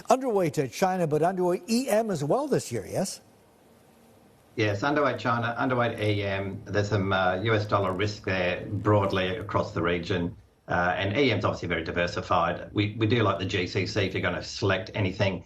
Underweight China, but underweight EM as well this year, yes? Yes, underweight China, underweight EM. There's some US dollar risk there broadly across the region. And EM's obviously very diversified. We do like the GCC if you're going to select anything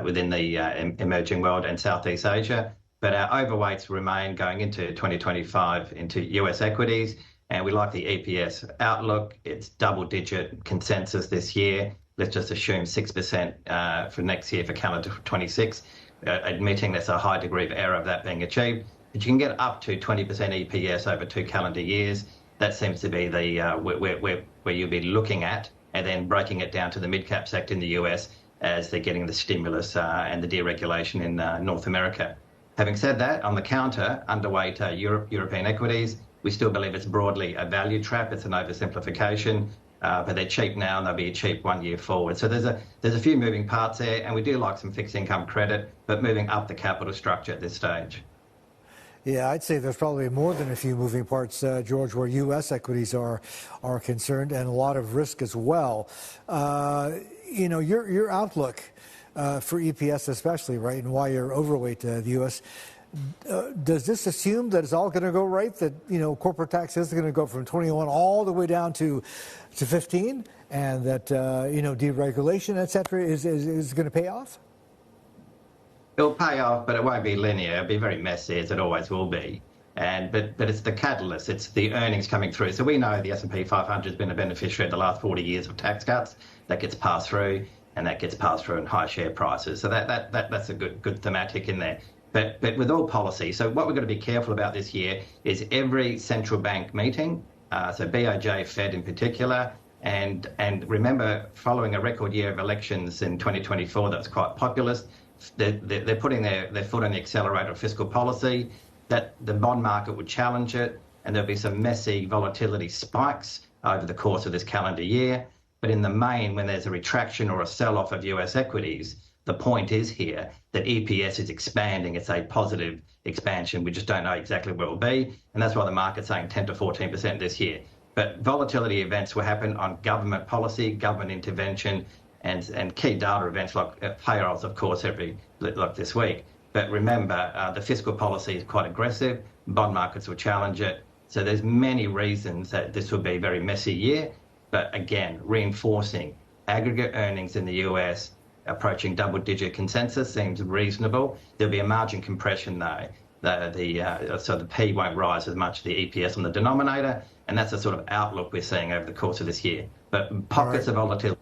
within the emerging world and Southeast Asia. But our overweights remain going into 2025 into US equities. And we like the EPS outlook. It's double-digit consensus this year. Let's just assume 6% for next year for calendar 26, admitting there's a high degree of error of that being achieved. But you can get up to 20% EPS over 2 calendar years. That seems to be the where you'll be looking at, and then breaking it down to the mid-cap sector in the US as they're getting the stimulus and the deregulation in North America. Having said that, on the counter, underweight European equities, we still believe it's broadly a value trap. It's an oversimplification, but they're cheap now and they'll be cheap 1 year forward. So there's a few moving parts there, and we do like some fixed income credit, but moving up the capital structure at this stage. Yeah, I'd say there's probably more than a few moving parts, George, where U.S. equities are concerned, and a lot of risk as well. Your outlook for EPS especially, right, and why you're overweight the U.S., does this assume that it's all going to go right, that, corporate tax is going to go from 21 all the way down to 15, and that, deregulation, et cetera, is going to pay off? It'll pay off, but it won't be linear. It'll be very messy, as it always will be. But it's the catalyst. It's the earnings coming through. So we know the S&P 500 has been a beneficiary of the last 40 years of tax cuts. That gets passed through, and that gets passed through in high share prices. So that's a good thematic in there. But with all policy, so what we're going to be careful about this year is every central bank meeting, so BOJ, Fed in particular, and remember, following a record year of elections in 2024 that was quite populist, they're putting their foot on the accelerator of fiscal policy, that the bond market would challenge it, and there'll be some messy volatility spikes over the course of this calendar year. But in the main, when there's a retraction or a sell-off of US equities, the point is here that EPS is expanding. It's a positive expansion. We just don't know exactly where it will be. And that's why the market's saying 10 to 14% this year. But volatility events will happen on government policy, government intervention, and key data events like payrolls, of course, like this week. But remember, the fiscal policy is quite aggressive. Bond markets will challenge it. So there's many reasons that this will be a very messy year. But again, reinforcing aggregate earnings in the US approaching double-digit consensus seems reasonable. There'll be a margin compression though. So the P won't rise as much, the EPS on the denominator, and that's the sort of outlook we're seeing over the course of this year. But pockets of volatility